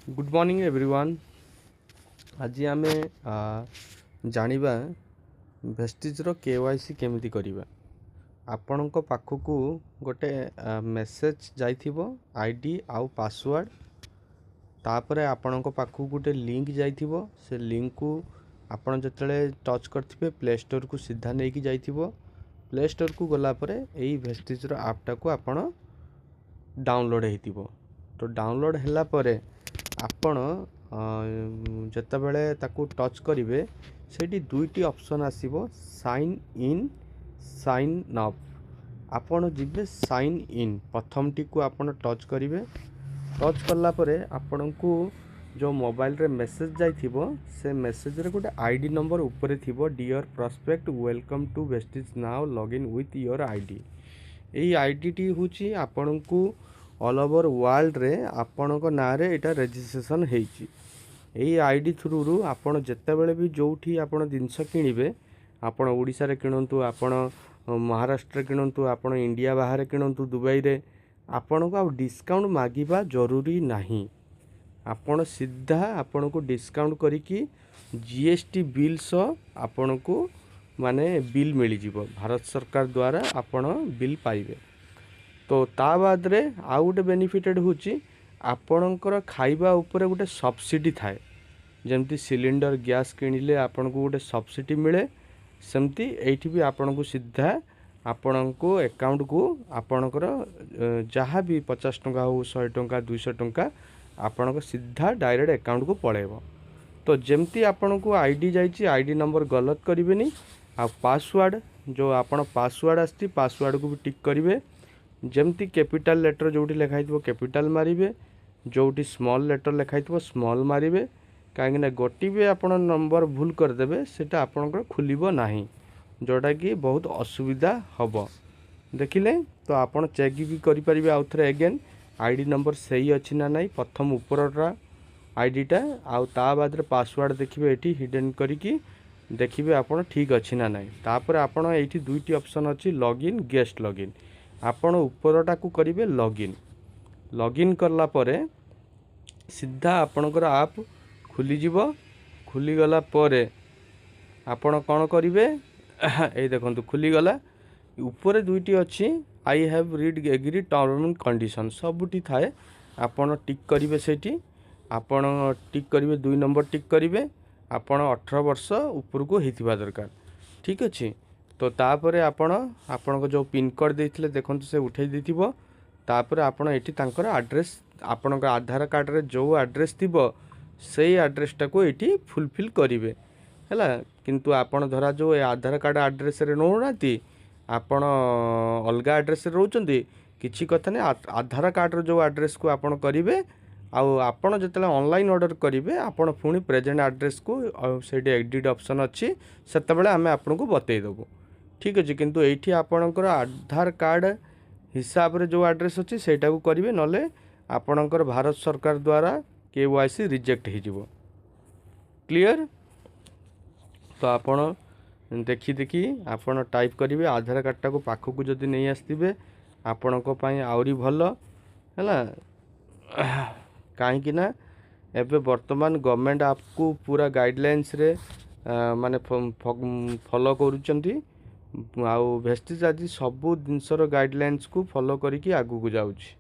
Good morning everyone. आज आम जानिबा वेस्टिजर KYC केमिति करिबा। आपणक पाखकू गोटे मेसेज जाइथिबो आईडी आउ पासवर्ड। तापरे आपणक पाखकू गोटे लिंक जाइथिबो। से लिंक को आपण जतले टच करथिबे प्ले स्टोर को सीधा नेकी जाइथिबो। प्ले स्टोर को गला परे एई वेस्टिजर ऐपटा को आपण डाउनलोड हेतिबो। तो डाउनलोड हैला परे आपण जेतेबेले ताकू टच करिवे सेठी दुईटी ऑप्शन आसीबो, साइन इन साइन अप। आपण जिबे साइन इन प्रथमटी को आपण टच करिवे। टच करला परे आपनकू जो मोबाइल रे मेसेज जाइथिबो से मेसेज रे गोटे आईडी नंबर ऊपर थिबो, dear prospect welcome to Vestige now login with your ID. एई आईडी टी होची आपनकू ऑल ओवर वर्ल्ड रे आपणक नाँ रे एटा रजिस्ट्रेशन हेची। एई आईडी थ्रू रु आपण जेतेबेले भी जोठी आपण जिनस किनिबे, आपण ओडिसा रे किनंतु, आपण महाराष्ट्र किनंतु, आपण इंडिया बाहर किनंतु, दुबई रे, आपण को डिस्काउंट मागिबा जरूरी नहीं। आपण सीधा आपण को डिस्काउंट करिकी जीएसटी बिल सो आपण को माने बिल मिली जिवो। भारत सरकार द्वारा आपण बिल पाइबे। तो ता बाद रे आउ गोटे बेनिफिटेड होची आपणकर खाइबा ऊपर गोटे सब्सिडी थाए। जेमती सिलिंडर गैस किनिले आपण को गोटे सब्सिडी मिले, सेमती एठी भी आपण को सीधा आपण को अकाउंट को आपणकर जहाँ भी 50 टंका हो, 100 टंका, 200 टंका आपण को सीधा डायरेक्ट अकाउंट को पळेबो। तो जेमती आपण को आईडी जाइची, आईडी नंबर गलत करिवेनी। आ पासवर्ड जो आपण पासवर्ड आस्ती पासवर्ड को भी टिक करिवे। जेमती कैपिटल लेटर जोटी लिखाई कैपिटल मारिबे, जोटी स्मॉल लेटर लिखाई स्मॉल मारिबे। कहीं गोटी भी आपण नंबर भूल करदेबे सेटा आपणकर खुलिबो नाही, जोटा कि बहुत असुविधा हबो। देखिले तो आपण चेक भी करि परिबे आउ थरे अगेन आईडी नंबर सही अछि ना नाही। प्रथम ऊपरटा आईडीटा आउ ता बाद रे पासवर्ड देखिबे, एठी हिडन करिकी देखिबे आपण ठीक अछि ना नाही। तापर आपण एठी दुईटी ऑप्शन अछि, लॉगिन गेस्ट लॉगिन। आपण ऊपरटा को करिवे लॉगिन। लॉगिन करला परे सीधा आपणकर ऐप खुली जिवो। खुली गला परे आपण कोन करिवे ए देखंतु खुली गला। ऊपर दुईटी अछि, I have read agree term and condition सबुटी थाए। आपण टिक करिवे सेठी, आपण टिक करिवे 2 नंबर टिक करिवे। आपण 18 वर्ष ऊपर को हेतिबा दरकार, ठीक अछि। तो तापरे आपण को जो पिन कोड देथिले देखंतु से उठै दिथिबो। तापरे आपण एठी तांकर एड्रेस, आपण को आधार कार्ड रे जो एड्रेस थिबो सेही एड्रेस टा को एठी फुलफिल करिवे हैला। किंतु आपण धरा जो आधार कार्ड एड्रेस रे नो नाती, आपण अलगा एड्रेस रे रहउचंदी, किछि कथा नै। आधार कार्ड रे जो एड्रेस को आपण करिवे, आउ आपण जतले ऑनलाइन ऑर्डर करिवे आपण पुणी प्रेजेंट एड्रेस को सेठी एडिट ऑप्शन अछि, सेतबेले हमें आपण को बतै देबो, ठीक अछि। किंतु एठी आपणकर आधार कार्ड हिसाब रे जो एड्रेस अछि सेटा को करिवे, नले आपणकर भारत सरकार द्वारा केवाईसी रिजेक्ट हो जिवो। क्लियर। तो आपण देखी देखी आपण टाइप करिवे आधार कार्डटा को पाखकू जदि नहीं आस्तिबे आपण को पई आउरी भलो हैला। काहे ना एबे वर्तमान गवर्नमेंट आपको पूरा गाइडलाइंस रे माने फॉलो करूचंती। आउ वेस्टिज आज सबू जिनसर गाइडलाइंस को फॉलो करिकी आगू को जाउची।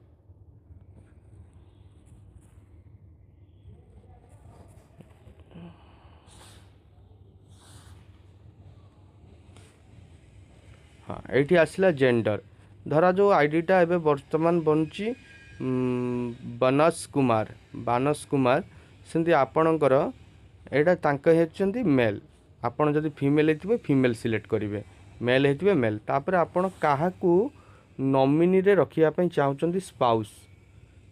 हाँ ये आसला जेंडर। धरा जो आईडीटा एबे वर्तमान बनची बनस कुमार सेमती आपणकर एटा तांक हेचंती मेल। आपण जदि फीमेल हेतिबे फीमेल सिलेक्ट करिवे, मेल हेतिबे मेल। तापर आपण काहाकू नॉमिनी रे रखिया पई चाहुचंती स्पाउस।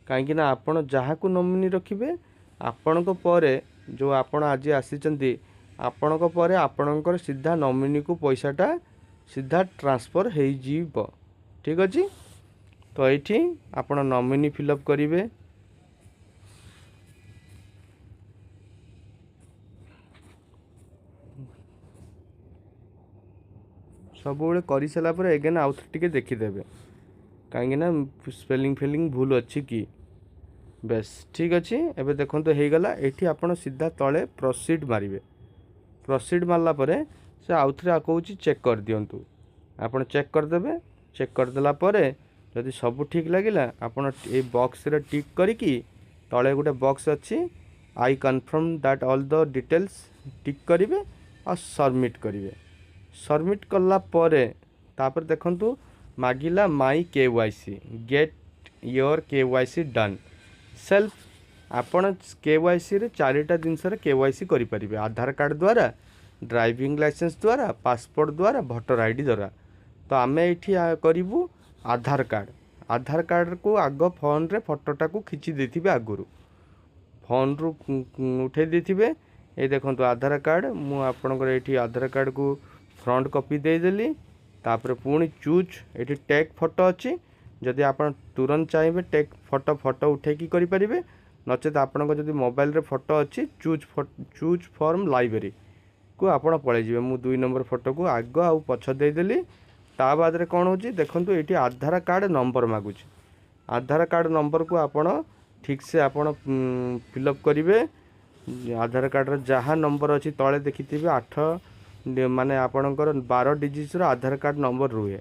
काहेकि ना आपण जहाकू नॉमिनी रखिबे आपणक परे जो आपण आज आसीचंती आपणक परे आपणकर सीधा नॉमिनी को पैसाटा सीधा ट्रांसफर हो जीव, ठीक अछि। तो ये आपण नॉमिनी फिलअप करिवे। सब कर सारा पर एगेन आउ टिके देखीदेवे, कहीं स्पेलिंग फेलिंग भूल अच्छी कि बेस ठीक अच्छे एबे देखो तो गला ये आप सीधा तले प्रोसीड मारे प्रोसीड मारला परे से आउ थे कौच चेक कर दिंतु आपड़ चेक करदे चेक करदेला जदि सब ठीक लगे आपड़ ये बॉक्स रे टिक करिकी तले गोटे बॉक्स अच्छी I confirm that all the details tick करेंगे और सबमिट करेंगे सबमिट कला तापर देखंतु मागिला my KYC get your KYC done self आपण KYC रे चारिटा जिनस KYC करि परिबे आधार कार्ड द्वारा ड्राइविंग लाइसेंस द्वारा पासपोर्ट द्वारा भोटर आईडी द्वारा तो आम ये करूँ आधार कार्ड को आग फोन रे फोटोटा को खिंची देथिबे आगुरु फोन रु उठे देथिबे ये देखंतु आधार कार्ड मु आपनकर एठी आधार कार्ड को फ्रंट कॉपी दे देली तापर पुणी चूज ये टेक फोटो अच्छी जदि आप तुरंत चाहिए टेक फोटो उठेकी करि परिबे नचेत आपन जदि मोबाइल रे फोटो अच्छी चूज फॉर्म लाइब्रेरी को आपण पळै जिवे मु 2 नंबर फोटो को आग आ पछ दे देली ता बाद रे कोन होची देखंतु एठी आधार कार्ड नंबर मागुची आधार कार्ड नंबर को आपण ठीक से आपण फिलअप करिवे आधार कार्ड रे जहाँ नंबर अच्छी तले देखिथिबे 8 माने आपणकर 12 डिजिट रो आधार कार्ड नंबर रुहे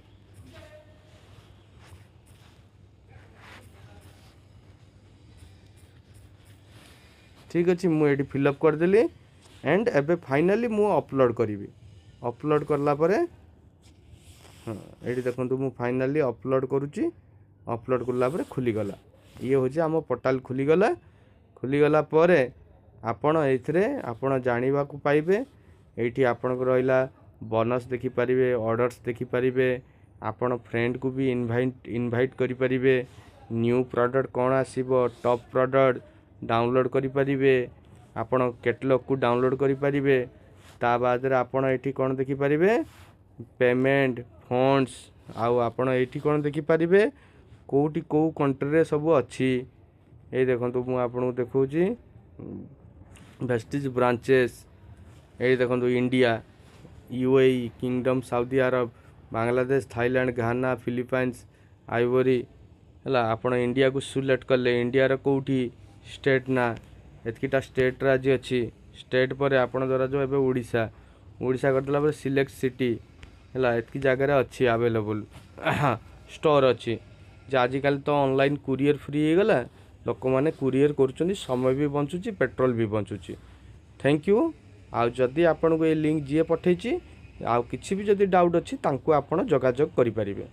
ठीक अच्छे मुझे फिलअप करदेली एंड एबे फाइनली मु अपलोड करी अपलोड करला परे हाँ ये देखो मु फाइनली अपलोड करुच्ची अपलोड करला परे खुलीगला ये हूँ आम पोर्टाल खुलीगला परे आपण एथिरे आपण जानिबा को पाइबे एठी आपण को रहिला बोनस देखि परिबे ऑर्डर्स देखि परिबे आपण फ्रेंड को भी इनवाइट करि परिबे न्यू प्रोडक्ट कौन आसीबो टॉप प्रोडक्ट डाउनलोड करि परिबे आपण कैटलॉग को डाउनलोड करि परिबे ता बाद रे आपण एठी कोन देखि परिबे पेमेंट फंड्स आउ आपण एठी कोन देखि परिबे कोठी को कंट्री रे सब अच्छी ए देखंतु मु आपण को देखौची वेस्टिज ब्रांचेस ये देखो India UAE kingdom Saudi Arab Bangladesh Thailand Ghana Philippines Ivory है आपण इंडिया को सिलेक्ट कले इंडिया रो कोठी स्टेट ना एतकीटा स्टेट राज्य अच्छी स्टेट पर आपण द्वारा जो एबे ओडिशा करदेला पर सिलेक्ट सिटी है एतकी जगह अच्छी अवेलेबल स्टोर अच्छी जे आजिकल तो ऑनलाइन कुरियर फ्री हो गला लोक मैंने कुरियर कर समय भी बंचुची पेट्रोल भी बंचुची थैंक यू आ जदि आपन को ये लिंक जी पठेची आ किसी भी जदि डाउट अच्छी तांको आपण जोगाजोग करि परिबे।